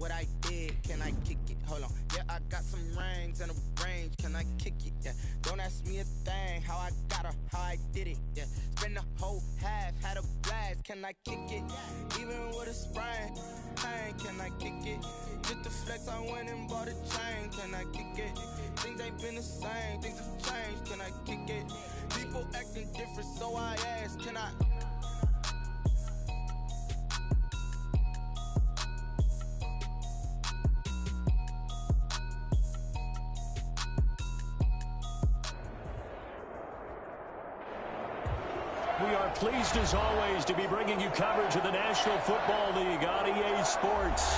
what I did, can I kick it? Hold on, yeah, I got some rings and a range, can I kick it? Yeah, don't ask me a thing, how I got her, how I did it. Yeah, spend the whole half, had a blast, can I kick it? Even with a sprain, pain, can I kick it? Just to flex, I went and bought a chain, can I kick it? Things ain't been the same, things have changed, can I kick it? People acting different, so I ask, can I? We are pleased, as always, to be bringing you coverage of the National Football League on EA Sports.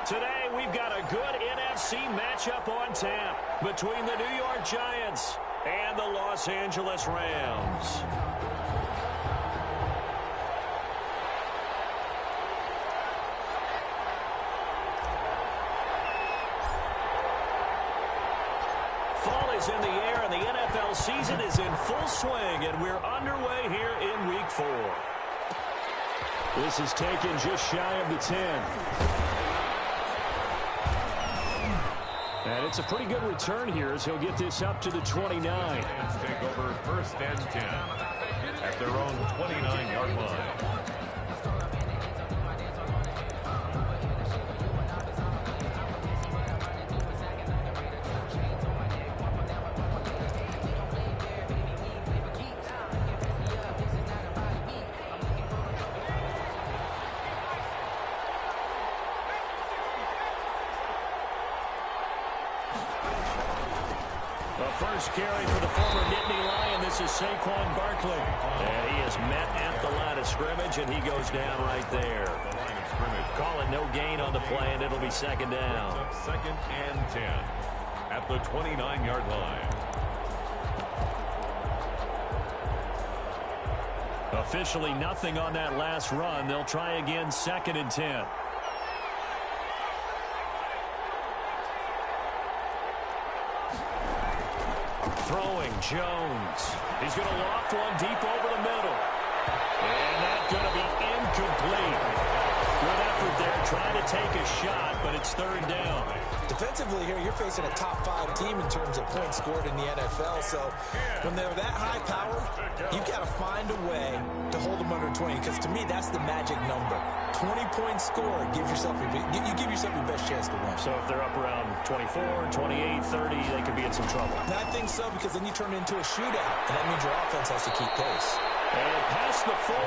Today, we've got a good NFC matchup on tap between the New York Giants and the Los Angeles Rams. Fall is in the air, and the NFL season is in full swing, and we're underway here in Week 4. This is taken just shy of the 10. And it's a pretty good return here as he'll get this up to the 29. Lions take over 1st and 10 at their own 29-yard line. First carry for the former Nittany Lion. This is Saquon Barkley. And he is met at the line of scrimmage, and he goes down right there. The line of scrimmage. Calling no gain on the play, and it'll be 2nd down. 2nd and 10 at the 29-yard line. Officially nothing on that last run. They'll try again 2nd and 10. Throwing Jones. He's going to loft one deep over the middle. And that's going to be incomplete. Good effort there, trying to take a shot, but it's 3rd down. Defensively here, you're facing a top 5 team in terms of points scored in the NFL. So when they're that high powered, you've got to find a way to hold them under 20. Because to me, that's the magic number. 20 points scored gives yourself you give yourself your best chance to win. So if they're up around 24, 28, 30, they could be in some trouble. And I think so, because then you turn it into a shootout, and that means your offense has to keep pace. And past the 40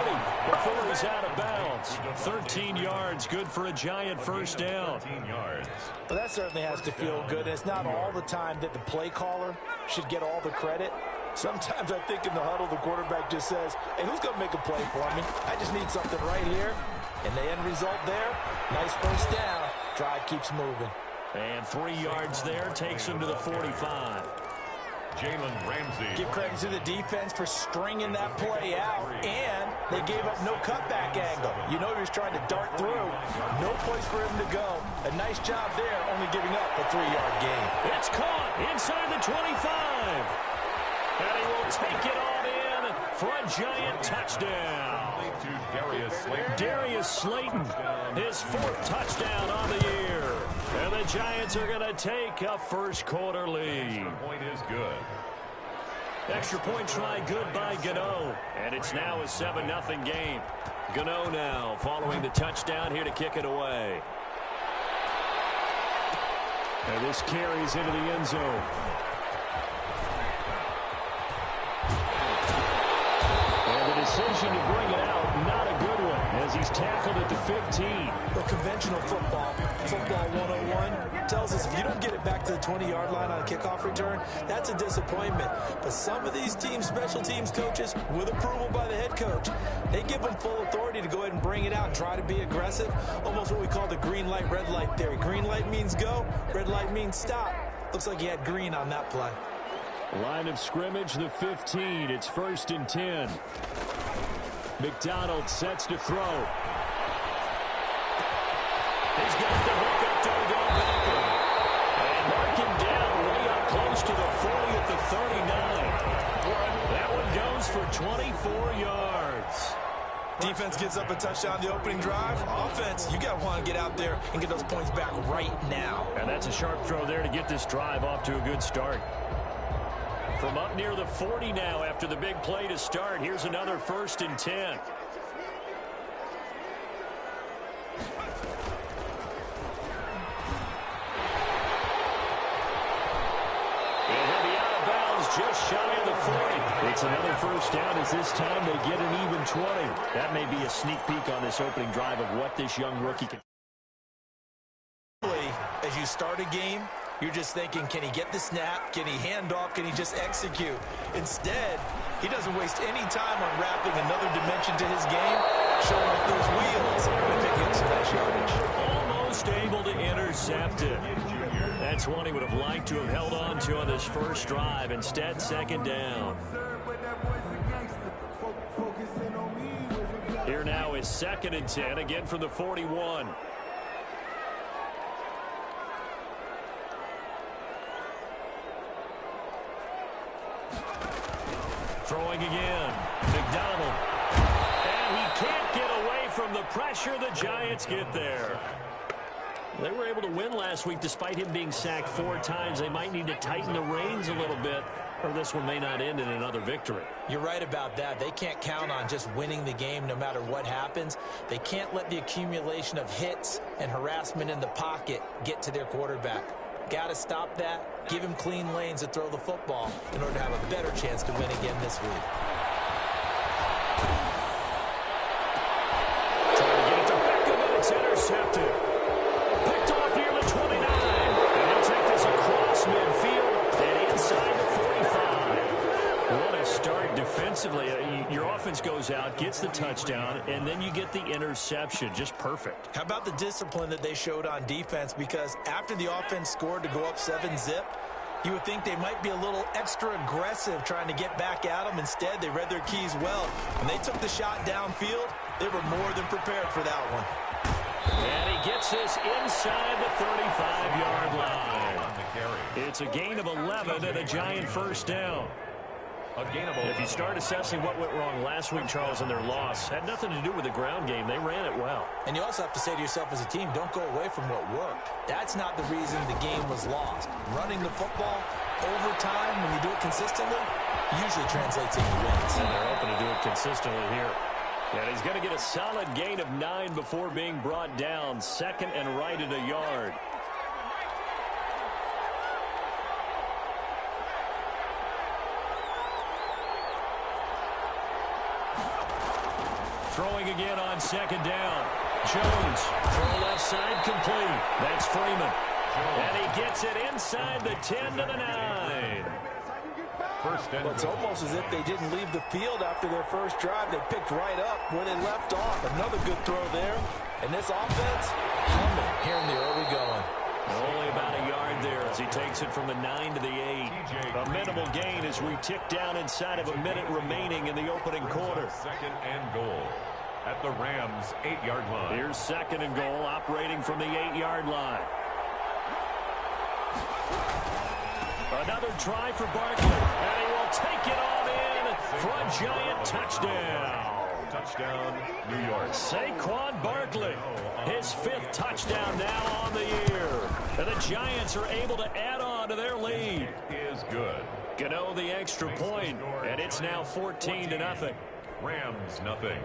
before he's out of bounds. 13 yards, good for a Giant 1st down. 13 yards. Well, that certainly has to feel good. It's not all the time that the play caller should get all the credit. Sometimes I think in the huddle, the quarterback just says, hey, who's going to make a play for me? I just need something right here. And the end result there, nice 1st down. Drive keeps moving. And 3 yards there takes him to the 45. Jalen Ramsey. Give credit to the defense for stringing that play out, and they gave up no cutback angle. You know he was trying to dart through. No place for him to go. A nice job there, only giving up a 3-yard gain. It's caught inside the 25. And he will take it on in for a Giant touchdown. To Darius Slayton, his 4th touchdown on the year. And the Giants are going to take a 1st quarter lead. Point is good. Extra point try good by Gano. And it's now a 7-0 game. Gano now following the touchdown here to kick it away. And this carries into the end zone. And the decision to bring it out, not a good one, as he's tackled at the 15. Well, conventional football 101, tells us if you don't get it back to the 20-yard line on a kickoff return, that's a disappointment. But some of these teams, special teams coaches, with approval by the head coach, they give them full authority to go ahead and bring it out and try to be aggressive. Almost what we call the green light, red light theory. Green light means go, red light means stop. Looks like he had green on that play. Line of scrimmage, the 15. It's 1st and 10. McDonald sets to throw. He's got the hook up to Odell Beckham. And mark him down way up close to the 40 at the 39. That one goes for 24 yards. Defense gets up a touchdown the opening drive. Offense, you got to want to get out there and get those points back right now. And that's a sharp throw there to get this drive off to a good start. From up near the 40 now after the big play to start. Here's another 1st and 10. Just shy of the 40. It's another 1st down as this time they get an even 20. That may be a sneak peek on this opening drive of what this young rookie can. As you start a game, you're just thinking, can he get the snap? Can he hand off? Can he just execute? Instead, he doesn't waste any time on wrapping another dimension to his game, showing off those wheels and picking up some nice yardage. Almost able to intercept it. That's one he would have liked to have held on to on this first drive. Instead, 2nd down. Here now is 2nd and 10, again from the 41. Throwing again. McDonald. And he can't get away from the pressure. The Giants get there. They were able to win last week despite him being sacked 4 times. They might need to tighten the reins a little bit, or this one may not end in another victory. You're right about that. They can't count on just winning the game no matter what happens. They can't let the accumulation of hits and harassment in the pocket get to their quarterback. Got to stop that. Give him clean lanes to throw the football in order to have a better chance to win again this week. Trying to get it to Beckham, but it's intercepted. Picked off near the 29. And he'll take this across midfield and inside the 45. What a start defensively. Your offense goes out, gets the touchdown, and then you get the interception. Just perfect. How about the discipline that they showed on defense? Because after the offense scored to go up 7-zip, you would think they might be a little extra aggressive trying to get back at them. Instead, they read their keys well. When they took the shot downfield, they were more than prepared for that one. And he gets this inside the 35-yard line. It's a gain of 11 and a Giant 1st down. If you start assessing what went wrong last week, Charles, in their loss, had nothing to do with the ground game. They ran it well. And you also have to say to yourself as a team, don't go away from what worked. That's not the reason the game was lost. Running the football over time, when you do it consistently, usually translates into wins. And they're open to do it consistently here. And he's going to get a solid gain of 9 before being brought down. 2nd and right at a yard. Throwing again on 2nd down. Jones, throw left side complete. That's Freeman. And he gets it inside the 10 to the 9. Well, it's almost as if they didn't leave the field after their first drive. They picked right up where they left off. Another good throw there. And this offense, humming here in the early going. Only about a yard there as he takes it from the 9 to the 8. A minimal gain as we tick down inside of a minute remaining in the opening quarter. 2nd and goal at the Rams' 8-yard line. Here's 2nd and goal operating from the 8-yard line. Another try for Barkley, and he will take it on in for a Giant touchdown. Touchdown, New York. Saquon Barkley, his 5th touchdown now on the year. And the Giants are able to add on to their lead. It is good. Gano the extra point, and it's now 14-0. Rams nothing.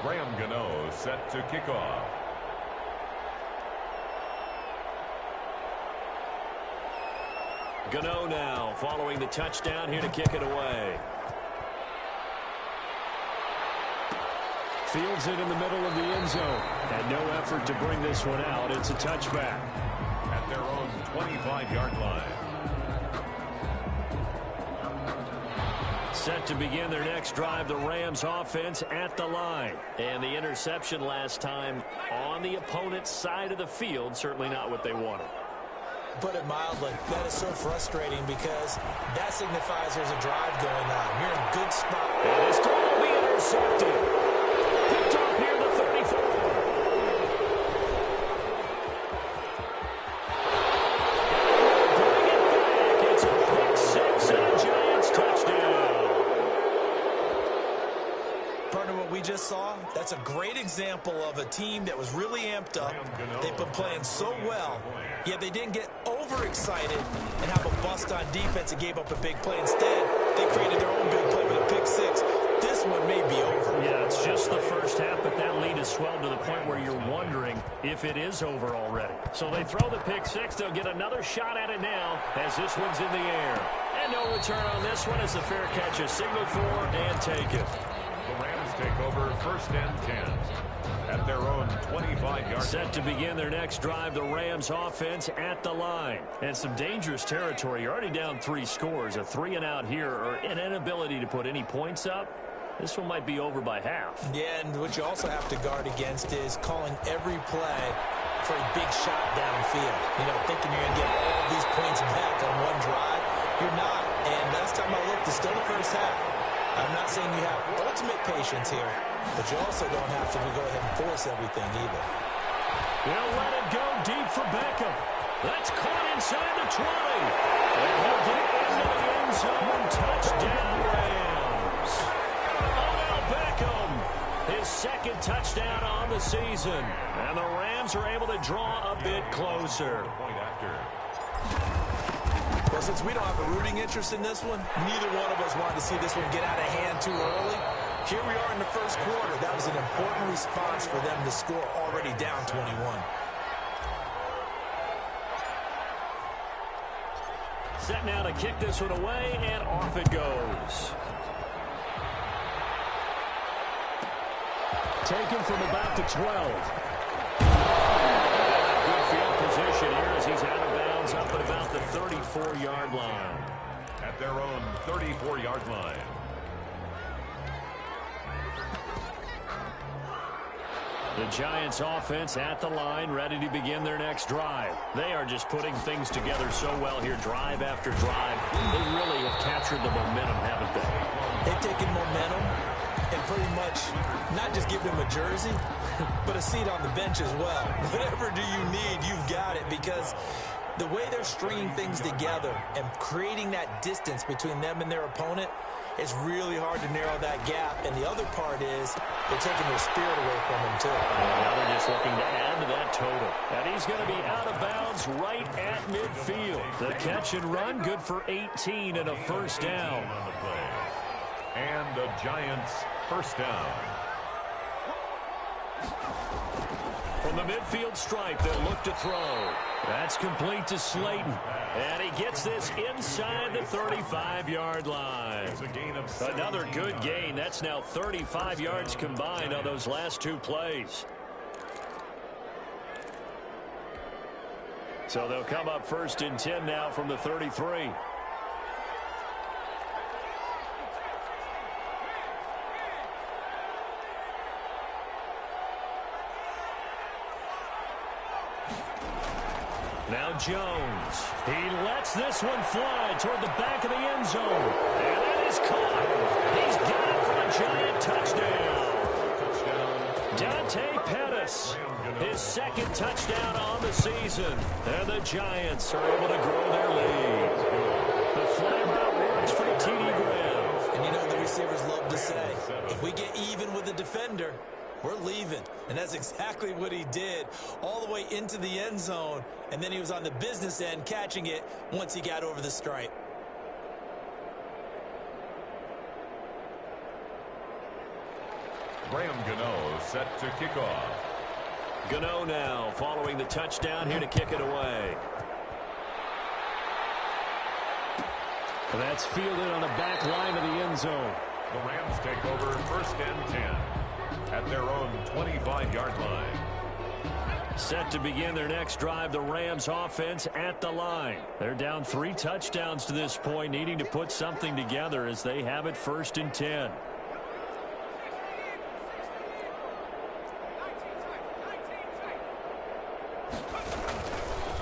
Graham Gano set to kick off. Gano now following the touchdown here to kick it away. Fields it in the middle of the end zone. And no effort to bring this one out. It's a touchback. At their own 25-yard line. Set to begin their next drive, the Rams offense at the line. And the interception last time on the opponent's side of the field, certainly not what they wanted. Put it mildly, that is so frustrating because that signifies there's a drive going on. You're in a good spot. And this time will be intercepted. Picked off near the 34. Bring it back. It's a pick 6 and a Giants touchdown. That's a great example of a team that was really amped up. They've been playing so well, yet they didn't get overexcited and have a bust on defense and gave up a big play. Instead, they created their own big play with a pick six. This one may be over. Yeah, it's just the first half, but that lead has swelled to the point where you're wondering if it is over already. So they throw the pick six. They'll get another shot at it now as this one's in the air. And no return on this one as the fair catch is signaled for and taken. The Rams take over 1st and 10 at their own 25-yard. Set to begin their next drive, the Rams offense at the line. And some dangerous territory. You're already down 3 scores. A 3-and-out here or an inability to put any points up. This one might be over by half. Yeah, and what you also have to guard against is calling every play for a big shot downfield. You know, thinking you're going to get all these points back on one drive. You're not. And last time I looked, it's still the first half. I'm not saying you have ultimate patience here, but you also don't have to go ahead and force everything either. They'll let it go deep for Beckham. That's caught inside the 20. And he'll get into the end zone. Touchdown, Rams. Odell Beckham, his 2nd touchdown on the season. And the Rams are able to draw a bit closer. Point after. Well, since we don't have a rooting interest in this one, neither one of us wanted to see this one get out of hand too early. Here we are in the first quarter. That was an important response for them to score already down 21. Set now to kick this one away, and off it goes. Taken from about the 12. Good field position here as he's out of bounds up at about the 34-yard line. At their own 34-yard line. The Giants offense at the line, ready to begin their next drive. They are just putting things together so well here, drive after drive. They really have captured the momentum, haven't they? They've taken momentum and pretty much not just give them a jersey, but a seat on the bench as well. Whatever do you need, you've got it, because the way they're stringing things together and creating that distance between them and their opponent, it's really hard to narrow that gap. And the other part is they're taking their spirit away from them, too. Now they're just looking to add to that total. And he's going to be out of bounds right at midfield. The catch and run, good for 18 and a first down. On the play. And the Giants' first down. From the midfield stripe, they'll look to throw. That's complete to Slayton. And he gets this inside the 35-yard line. It's a gain of Another good gain. That's now 35 yards combined on those last 2 plays. So they'll come up 1st and 10 now from the 33. Now Jones. He lets this one fly toward the back of the end zone. And it is caught. He's got it for a Giant touchdown. Dante Pettis, his 2nd touchdown on the season. And the Giants are able to grow their lead. The fly route works for T.D. Graham. And you know the receivers love to say, if we get even with the defender, we're leaving. And that's exactly what he did, all the way into the end zone. And then he was on the business end catching it once he got over the stripe. Graham Gano set to kick off. Gano now following the touchdown here to kick it away. And that's fielded on the back line of the end zone. The Rams take over 1st and 10 at their own 25-yard line. Set to begin their next drive, the Rams offense at the line. They're down 3 touchdowns to this point, needing to put something together as they have it 1st and 10.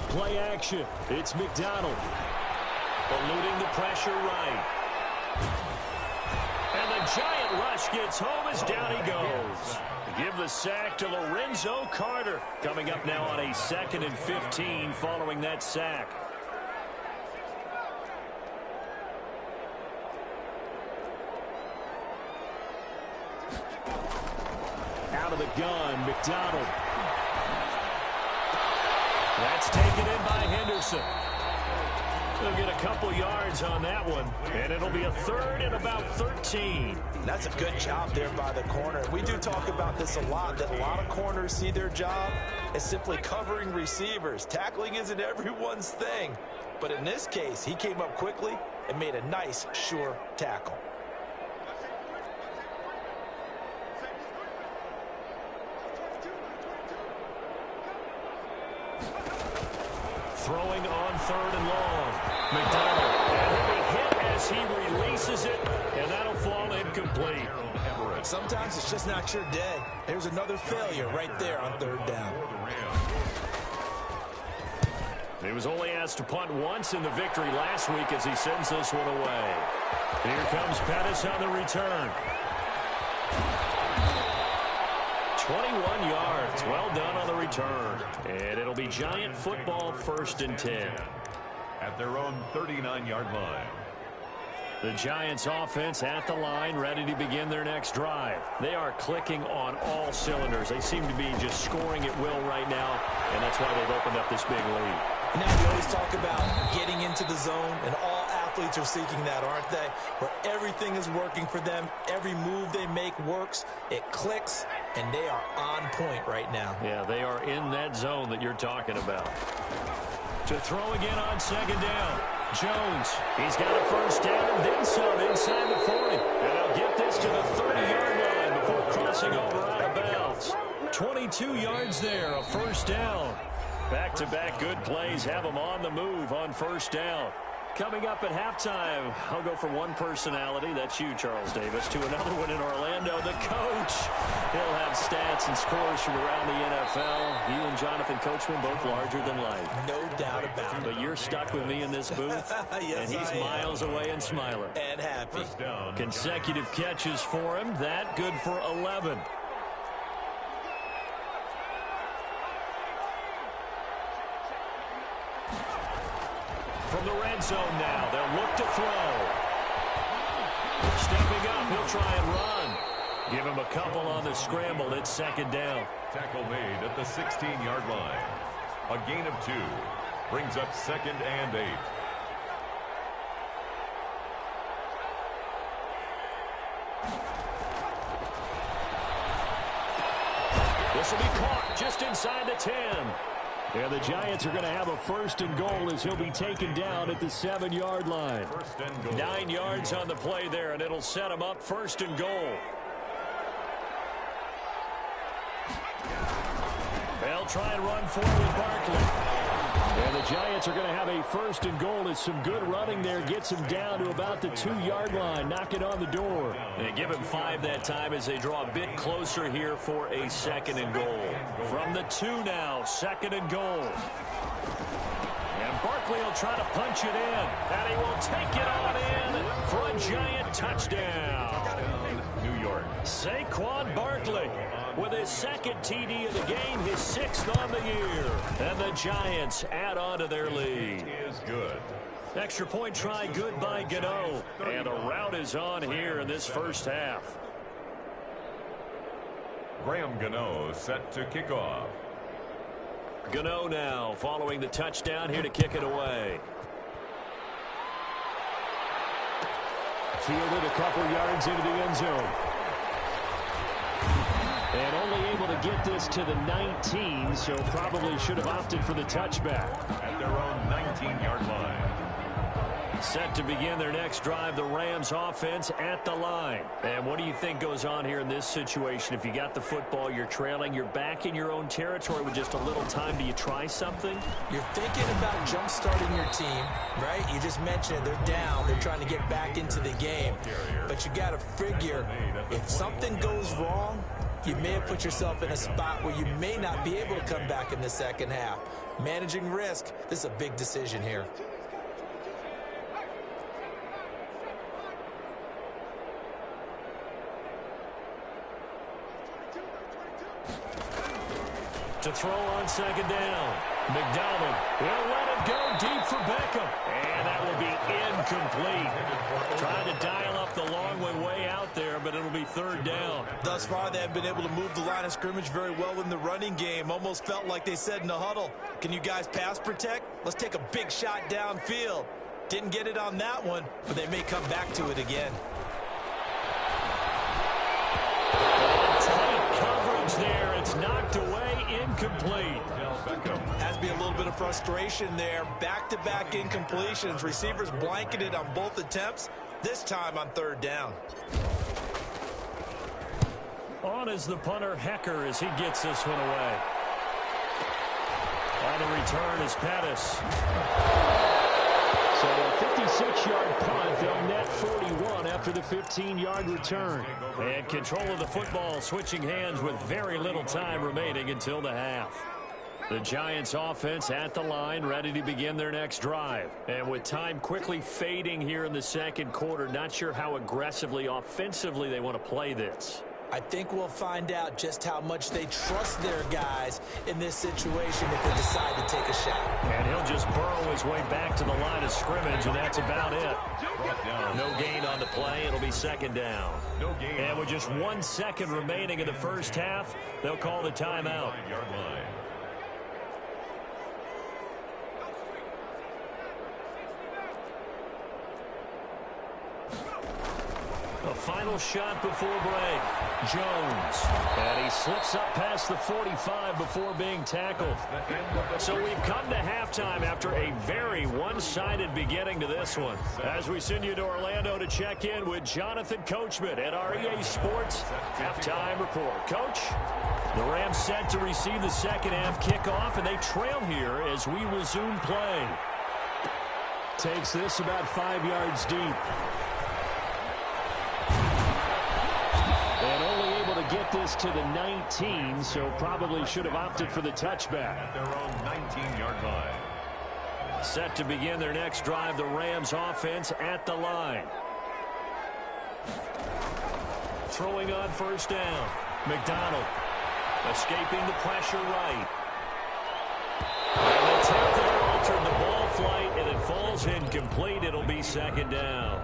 Play action. It's McDonald. Eluding the pressure right. And the Giant rush gets home as down he goes. Give the sack to Lorenzo Carter. Coming up now on a 2nd and 15 following that sack. gun. McDonald. That's taken in by Henderson. They'll get a couple yards on that one, and it'll be a third and about 13. That's a good job there by the corner. We do talk about this a lot, that a lot of corners see their job as simply covering receivers. Tackling isn't everyone's thing. But in this case, he came up quickly and made a nice, sure tackle. Throwing on third and long. McDonald. And he'll be hit as he releases it, and that'll fall incomplete. Sometimes it's just not your day. There's another failure right there on third down. He was only asked to punt once in the victory last week as he sends this one away. Here comes Pettis on the return. 21 yards. Well done on the return. And it'll be Giant football, 1st and 10. At their own 39-yard line. The Giants offense at the line, ready to begin their next drive. They are clicking on all cylinders. They seem to be just scoring at will right now, and that's why they've opened up this big lead. Now, we always talk about getting into the zone, and all athletes are seeking that, aren't they? Where everything is working for them, every move they make works, it clicks, and they are on point right now. Yeah, they are in that zone that you're talking about. To throw again on 2nd down. Jones, he's got a 1st down and then some inside the 40. And they'll get this to the 30-yard line before crossing over out of bounds. 22 yards there, a 1st down. Back-to-back good plays have them on the move on 1st down. Coming up at halftime, I'll go from one personality, that's you, Charles Davis, to another one in Orlando, the coach. He'll have stats and scores from around the NFL. You and Jonathan Coachman both larger than life. No doubt about it. But you're stuck with me in this booth, yes, and he's miles away and smiling. And happy. Consecutive catches for him, that good for 11. From the red zone now, they'll look to throw. Stepping up, he'll try and run. Give him a couple on the scramble. It's 2nd down. Tackle made at the 16-yard line. A gain of 2. Brings up 2nd and 8. This will be caught just inside the 10. And the Giants are going to have a 1st and goal as he'll be taken down at the 7-yard line. 9 yards on the play there, and it'll set him up 1st and goal. They'll try and run forward with Barkley. And the Giants are going to have a 1st and goal as some good running there gets him down to about the 2-yard line. Knock it on the door. They give him 5 that time as they draw a bit closer here for a 2nd and goal. From the 2 now, 2nd and goal. And Barkley will try to punch it in. And he will take it on in for a Giant touchdown. New York. Saquon Barkley with his 2nd TD of the game, his 6th on the year. And the Giants add on to their lead. Is good. Extra point try good by Gano. And a rout is on here in this 1st half. Graham Gano set to kick off. Gano now following the touchdown here to kick it away. Fielded a couple yards into the end zone. And only able to get this to the 19, so probably should have opted for the touchback. At their own 19-yard line. Set to begin their next drive, the Rams offense at the line. And what do you think goes on here in this situation? If you got the football, you're trailing, you're back in your own territory with just a little time. Do you try something? You're thinking about jump-starting your team, right? You just mentioned it. They're down. They're trying to get back into the game. But you got to figure, if something goes wrong, you may have put yourself in a spot where you may not be able to come back in the 2nd half. Managing risk, this is a big decision here. To throw on 2nd down. McDonald will let it go deep for Beckham. And that will be incomplete. Trying to dial up the long way out there, but it'll be third down. Thus far, they have been able to move the line of scrimmage very well in the running game. Almost felt like they said in the huddle, can you guys pass protect? Let's take a big shot downfield. Didn't get it on that one, but they may come back to it again. Tight coverage there. It's knocked away, incomplete. Has to be a little bit of frustration there. Back-to-back incompletions. Receivers blanketed on both attempts, this time on third down. On is the punter, Hecker, as he gets this one away. On the return is Pettis. So a 56-yard punt. They'll net 41 after the 15-yard return. And control of the football switching hands with very little time remaining until the half. The Giants offense at the line, ready to begin their next drive. And with time quickly fading here in the second quarter, not sure how aggressively, offensively they want to play this. I think we'll find out just how much they trust their guys in this situation if they decide to take a shot. And he'll just burrow his way back to the line of scrimmage, and that's about it. No gain on the play. It'll be second down. And with just 1 second remaining in the first half, they'll call the timeout. A final shot before break. Jones. And he slips up past the 45 before being tackled. So we've come to halftime after a very one-sided beginning to this one. As we send you to Orlando to check in with Jonathan Coachman at our EA Sports Halftime Report. Coach, the Rams set to receive the second half kickoff, and they trail here as we resume play. Takes this about 5 yards deep. And only able to get this to the 19, so probably should have opted for the touchback. At their own 19-yard line. Set to begin their next drive, the Rams offense at the line. Throwing on first down. McDonald escaping the pressure right. And the attempt there altered the ball flight, and it falls incomplete. It'll be second down.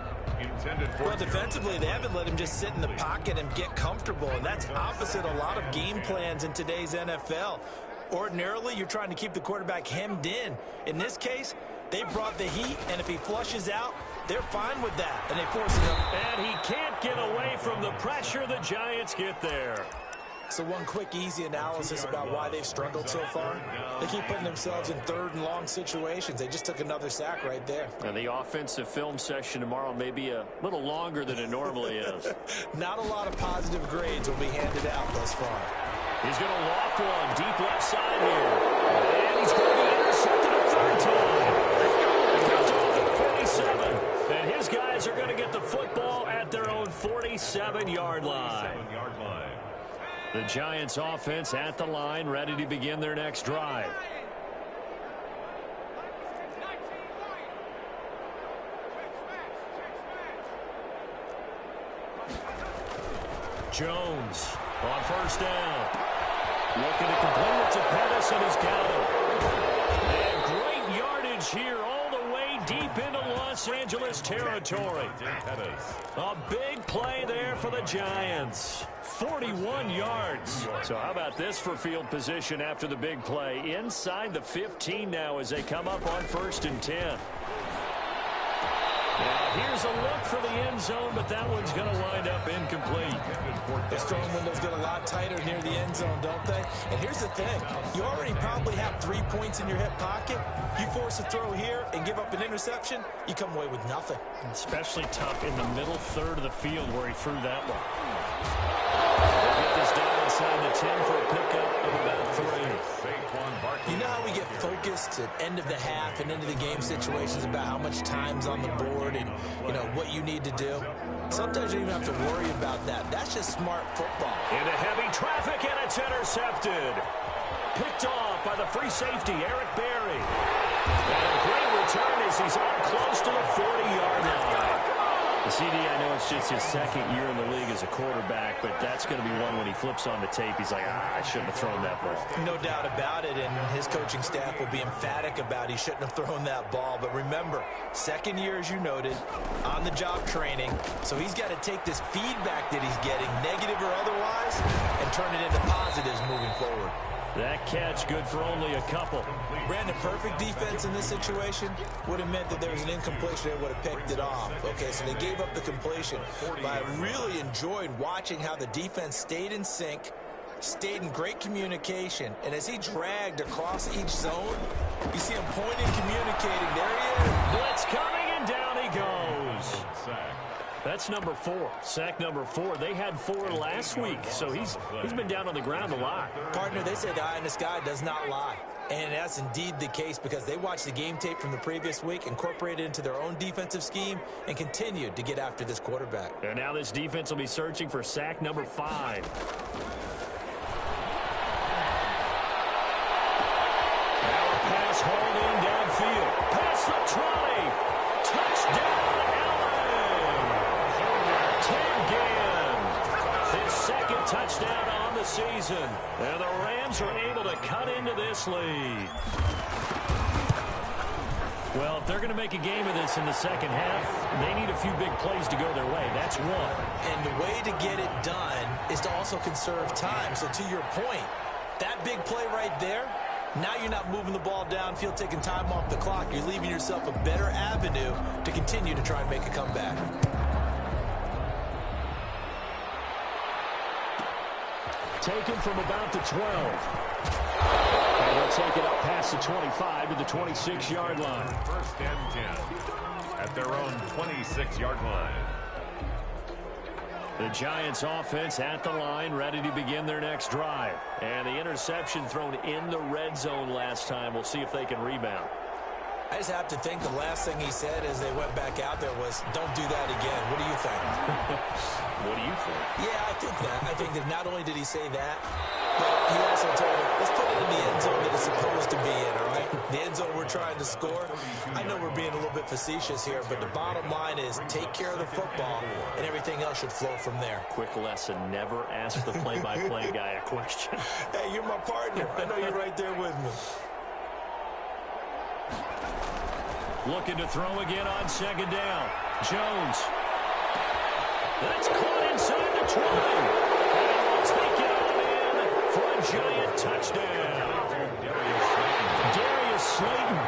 Well, defensively, they haven't let him just sit in the pocket and get comfortable, and that's opposite a lot of game plans in today's NFL. Ordinarily, you're trying to keep the quarterback hemmed in. In this case, they brought the heat, and if he flushes out, they're fine with that, and they force it up. And he can't get away from the pressure. The Giants get there. So one quick, easy analysis about why they've struggled so far. They keep putting themselves in third and long situations. They just took another sack right there. And the offensive film session tomorrow may be a little longer than it normally is. Not a lot of positive grades will be handed out thus far. He's going to loft one deep left side here. And he's going to be intercepted a third time. He's off at 47. And his guys are going to get the football at their own 47-yard line. The Giants offense at the line, ready to begin their next drive. Jones on first down. Looking to complete it to Pettis, and he's got him. And great yardage here all the way deep into Los Angeles territory. A big play there for the Giants. 41 yards. So how about this for field position after the big play? Inside the 15 now as they come up on 1st and 10. Now here's a look for the end zone, but that one's going to wind up incomplete. The strong windows get a lot tighter near the end zone, don't they? And here's the thing. You already probably have 3 points in your hip pocket. You force a throw here and give up an interception, you come away with nothing. Especially tough in the middle third of the field where he threw that one. They'll get this down inside the 10 for a pickup of about 3. You know how we get focused at end of the half and into the game situations about how much time's on the board and, you know, what you need to do? Sometimes you don't even have to worry about that. That's just smart football. Into heavy traffic, and it's intercepted. Picked off by the free safety, Eric Berry. And a great return as he's up close to the 40-yard line. The CD, I know it's just his second year in the league as a quarterback, but that's going to be one when he flips on the tape. He's like, I shouldn't have thrown that ball. No doubt about it, and his coaching staff will be emphatic about he shouldn't have thrown that ball. But remember, second year, as you noted, on-the-job training. So he's got to take this feedback that he's getting, negative or otherwise, and turn it into positives moving forward. That catch good for only a couple. Brandon, perfect defense in this situation would have meant that there was an incompletion that would have picked it off. Okay, so they gave up the completion. But I really enjoyed watching how the defense stayed in sync, stayed in great communication. And as he dragged across each zone, you see him pointing, communicating. There he is. Blitz coming, and down he goes. That's number 4. Sack number 4. They had 4 last week, so he's been down on the ground a lot. Partner, they say the eye in the sky does not lie. And that's indeed the case because they watched the game tape from the previous week, incorporated it into their own defensive scheme, and continued to get after this quarterback. And now this defense will be searching for sack number 5. Now a pass hauled in downfield. Pass the 20. Touchdown, Allen. His second touchdown on the season. And the Rams are able to cut into this lead. Well, if they're going to make a game of this in the second half, they need a few big plays to go their way. That's one. And the way to get it done is to also conserve time. So to your point, that big play right there, now you're not moving the ball downfield, taking time off the clock. You're leaving yourself a better avenue to continue to try and make a comeback. Taken from about the 12. And they'll take it up past the 25 to the 26-yard line. First and 10 at their own 26-yard line. The Giants offense at the line, ready to begin their next drive. And the interception thrown in the red zone last time. We'll see if they can rebound. I just have to think the last thing he said as they went back out there was, don't do that again. What do you think? What do you think? Yeah, I think that. I think that not only did he say that, but he also told him, let's put it in the end zone that it's supposed to be in, all right? The end zone we're trying to score. I know we're being a little bit facetious here, but the bottom line is take care of the football, and everything else should flow from there. Quick lesson, never ask the play-by-play guy a question. Hey, you're my partner. I know you're right there with me. Looking to throw again on second down. Jones. That's caught inside the 20. And we'll take it on in for a Giant touchdown. Darius Slayton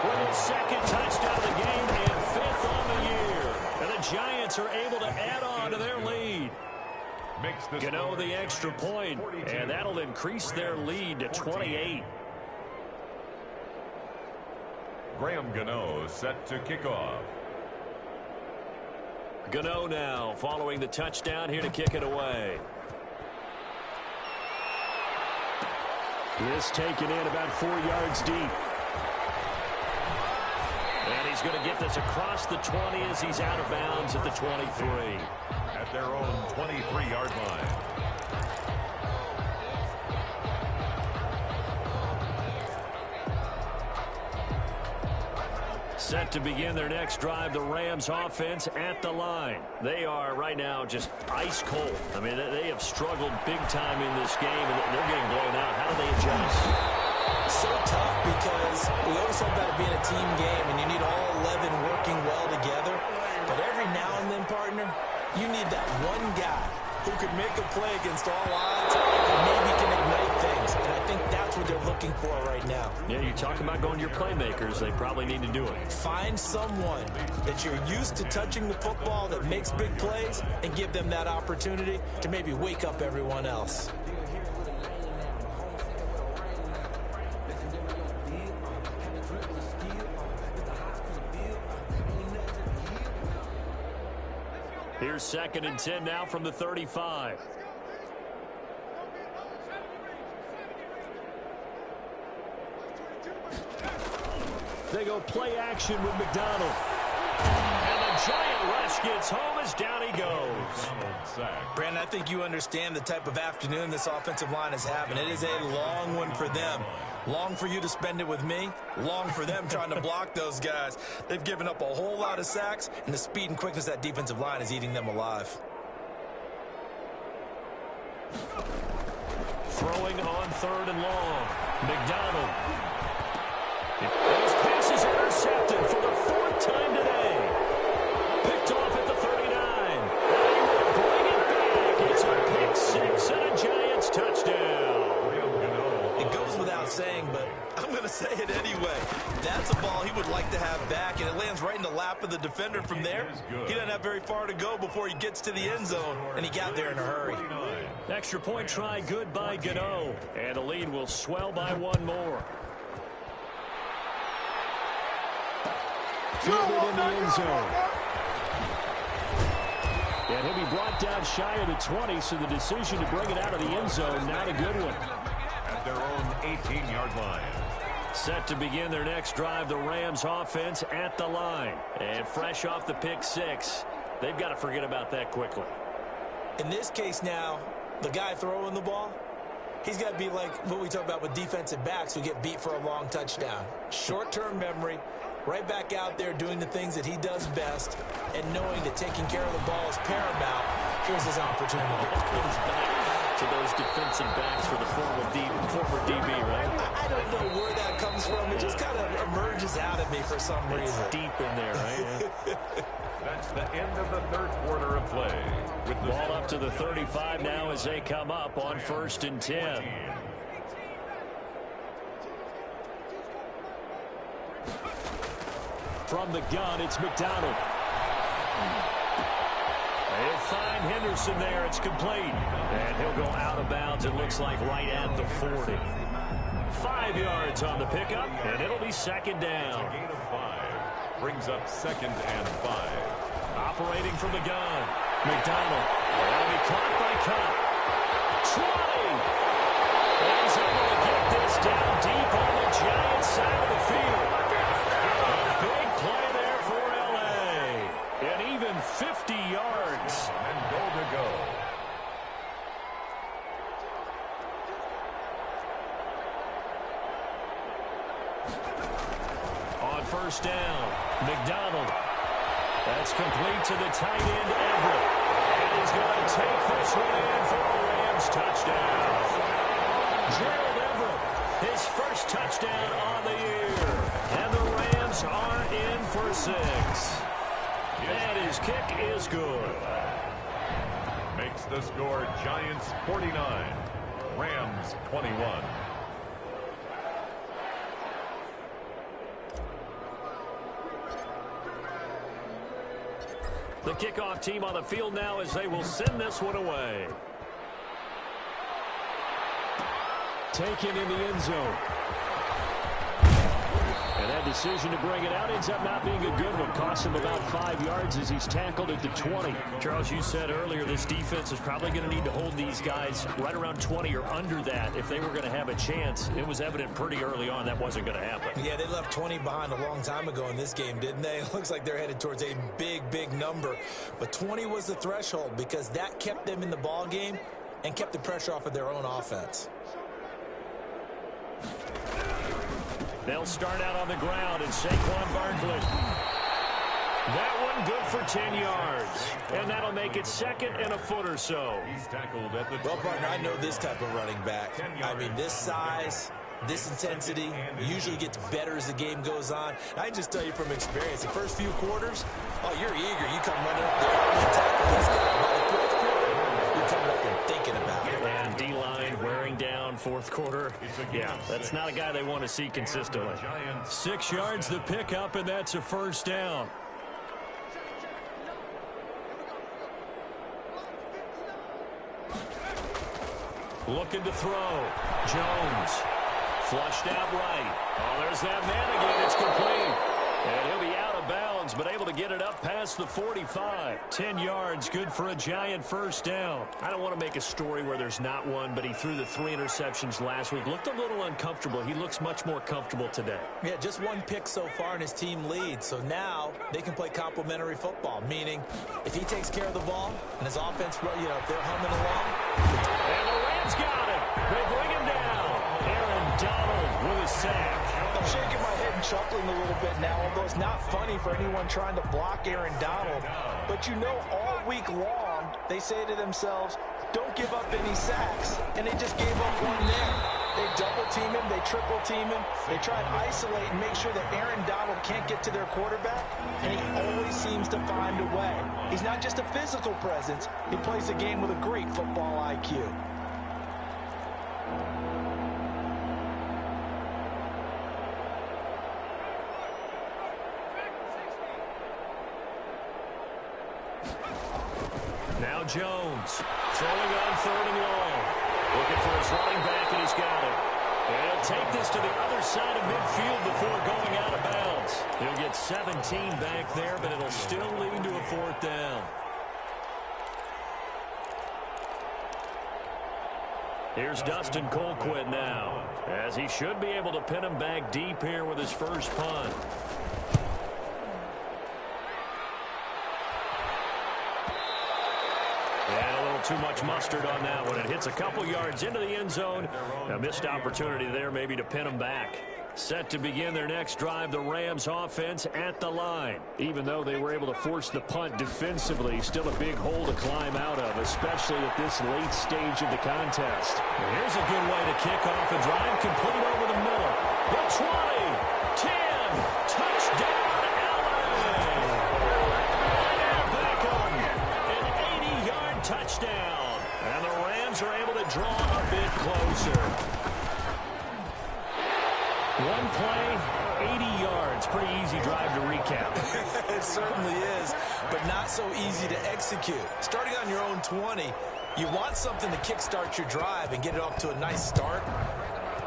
with his second touchdown of the game and 5th on the year. And the Giants are able to add on to their lead. Gano the extra point, and that'll increase their lead to 28. Graham Gano set to kick off. Gano now following the touchdown here to kick it away. This taken in about 4 yards deep. And he's going to get this across the 20 as he's out of bounds at the 23. At their own 23-yard line. Set to begin their next drive, the Rams offense at the line. They are right now just ice cold. I mean, they have struggled big time in this game, and they're getting blown out. How do they adjust? So tough because we always talk about it being a team game, and you need all 11 working well together. But every now and then, partner, you need that one guy who could make a play against all odds and maybe can ignite things. And I think that's what they're looking for right now. Yeah, you're talking about going to your playmakers. They probably need to do it. Find someone that you're used to touching the football that makes big plays and give them that opportunity to maybe wake up everyone else. Here's 2nd and 10 now from the 35. They go play action with McDonald. And the Giant rush gets home as down he goes. Brandon, I think you understand the type of afternoon this offensive line is having. It is a long one for them. Long for you to spend it with me. Long for them trying to block those guys. They've given up a whole lot of sacks, and the speed and quickness of that defensive line is eating them alive. Throwing on 3rd and long. McDonald. His pass is intercepted for the 4th time today. Picked off at the 39. Bring it back. It's a pick 6 and a Giants touchdown. It goes without saying, but I'm going to say it anyway. That's a ball he would like to have back, and it lands right in the lap of the defender from there. He doesn't have very far to go before he gets to the end zone, and he got there in a hurry. Extra point try good by Gano, and the lead will swell by 1 more. Fielded in the end zone. And he'll be brought down shy of the 20, so the decision to bring it out of the end zone, not a good one. At their own 18-yard line. Set to begin their next drive, the Rams offense at the line. And fresh off the pick 6, they've got to forget about that quickly. In this case now, the guy throwing the ball, he's got to be like what we talk about with defensive backs who get beat for a long touchdown. Short-term memory, right back out there doing the things that he does best, and knowing that taking care of the ball is paramount. Here's his opportunity. To those defensive backs for the former DB, right? I don't know where that comes from. It just kind of emerges out of me for some reason. It's deep in there, right? Yeah. That's the end of the 3rd quarter of play. With the ball up to the 35 now as they come up on 1st and 10. From the gun, it's McDonald. He'll find Henderson there. It's complete. And he'll go out of bounds, it looks like, right at the 40. 5 yards on the pickup, and it'll be 2nd down. A gain of 5 brings up 2nd and 5. Operating from the gun. McDonald. That'll be caught by Cup. 20. And he's able to get this down deep on the Giants side of the field. A big play there for L.A. And even 50 yards. And goal to go. On 1st down, McDonald. That's complete to the tight end, Everett. And he's going to take this one in for a Rams touchdown. Gerald Everett, his first touchdown on the year. And the Rams are in for 6. And his kick is good. Makes the score Giants 49, Rams 21. The kickoff team on the field now as they will send this one away. Taken in the end zone. And that decision to bring it out ends up not being a good one. Costs him about 5 yards as he's tackled at the 20. Charles, you said earlier this defense is probably going to need to hold these guys right around 20 or under that if they were going to have a chance. It was evident pretty early on that wasn't going to happen. Yeah, they left 20 behind a long time ago in this game, didn't they? It looks like they're headed towards a big number. But 20 was the threshold because that kept them in the ball game and kept the pressure off of their own offense. They'll start out on the ground, and Saquon Barkley. That one good for 10 yards. And that'll make it 2nd and a foot or so. He's tackled at the... Well, partner, I know this type of running back. I mean, this size, this intensity usually gets better as the game goes on. And I can just tell you from experience, the first few quarters, oh, you're eager. You come running up there and tackle this guy. By the 4th quarter, you're coming up and thinking about it. And D-line wearing down 4th quarter. Yeah, that's not a guy they want to see consistently. 6 yards the pickup, and that's a 1st down. Looking to throw. Jones. Flushed out right. Oh, there's that man again. It's complete. And he'll be out of bounds, but able to get it up past the 45. 10 yards, good for a Giant 1st down. I don't want to make a story where there's not one, but he threw the 3 interceptions last week. Looked a little uncomfortable. He looks much more comfortable today. Yeah, just 1 pick so far, and his team leads. So now they can play complementary football, meaning if he takes care of the ball and his offense, you know, if they're humming along. And the Rams got it. They bring him down. Aaron Donald with a sack. I'm shaking my head and chuckling a little bit now, although it's not funny for anyone trying to block Aaron Donald. But you know, all week long, they say to themselves, don't give up any sacks. And they just gave up one there. They double-team him, they triple-team him. They try and isolate and make sure that Aaron Donald can't get to their quarterback, and he always seems to find a way. He's not just a physical presence, he plays the game with a great football IQ. Now Jones, throwing on 3rd and long. Looking for his running back, and he's got it. And he'll take this to the other side of midfield before going out of bounds. He'll get 17 back there, but it'll still lead to a 4th down. Here's Dustin Colquitt now, as he should be able to pin him back deep here with his first punt. Too much mustard on that one. It hits a couple yards into the end zone. A missed opportunity there maybe to pin them back. Set to begin their next drive, the Rams offense at the line. Even though they were able to force the punt defensively, still a big hole to climb out of, especially at this late stage of the contest. Here's a good way to kick off a drive, complete over the middle. The 20, 10, touchdown. Touchdown. And the Rams are able to draw a bit closer. One play, 80 yards. Pretty easy drive to recap. It certainly is, but not so easy to execute. Starting on your own 20, you want something to kickstart your drive and get it off to a nice start.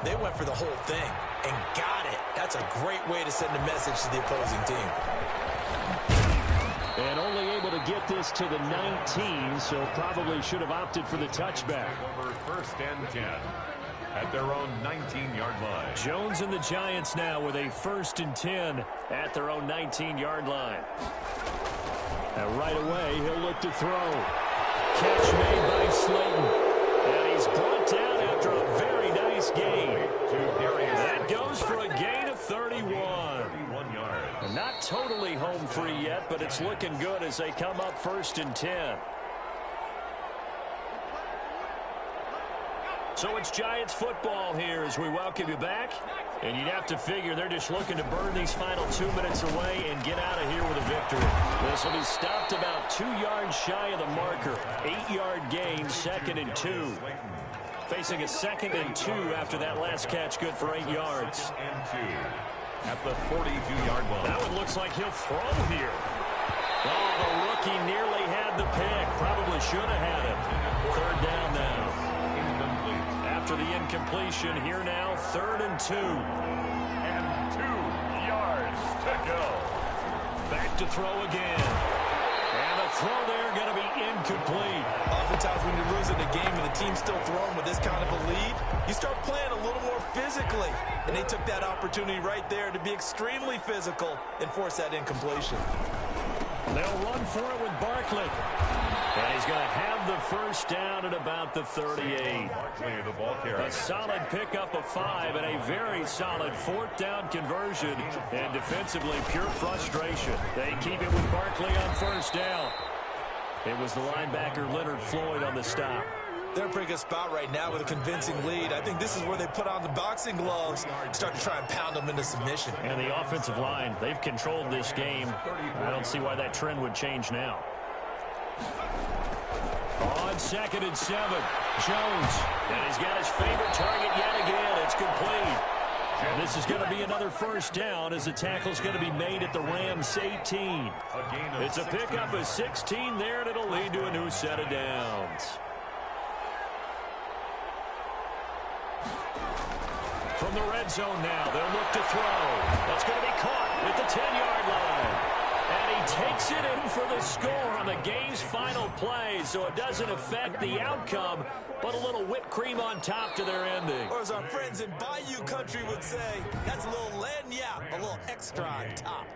They went for the whole thing and got it. That's a great way to send a message to the opposing team. And only able to get this to the 19, so probably should have opted for the touchback. Over 1st and 10 at their own 19-yard line. Jones and the Giants now with a 1st and 10 at their own 19-yard line. And right away, he'll look to throw. Catch made by Slayton. And he's brought down after a very nice gain. That goes for a gain of 31. Not totally home free yet, but it's looking good as they come up 1st and 10. So it's Giants football here as we welcome you back. And you'd have to figure they're just looking to burn these final 2 minutes away and get out of here with a victory. This will be stopped about 2 yards shy of the marker. 8-yard gain, 2nd and 2. Facing a 2nd and 2 after that last catch, good for 8 yards. At the 42-yard line. That one looks like he'll throw here. Oh, the rookie nearly had the pick. Probably should have had it. 3rd down now. After the incompletion, here now, 3rd and 2. And 2 yards to go. Back to throw again. And the throw there going to be incomplete. Oftentimes when you're losing a game and the team's still throwing with this kind of a lead, you start playing a little more physically. And they took that opportunity right there to be extremely physical and force that incompletion. They'll run for it with Barkley. And he's going to have the 1st down at about the 38. The ball carrier. A solid pickup of 5 and a very solid 4th down conversion. And defensively, pure frustration. They keep it with Barkley on 1st down. It was the linebacker Leonard Floyd on the stop. They're in a pretty good spot right now with a convincing lead. I think this is where they put on the boxing gloves, start to try and pound them into submission. And the offensive line, they've controlled this game. I don't see why that trend would change now. On 2nd and 7, Jones. And he's got his favorite target yet again. It's complete. And this is going to be another 1st down as the tackle's going to be made at the Rams 18. It's a pickup of 16 there, and it'll lead to a new set of downs. From the red zone now, they'll look to throw. That's going to be caught at the 10-yard line. And he takes it in for the score on the game's final play, so it doesn't affect the outcome, but a little whipped cream on top to their ending. Or as our friends in Bayou Country would say, that's a little lagniappe, a little extra on top.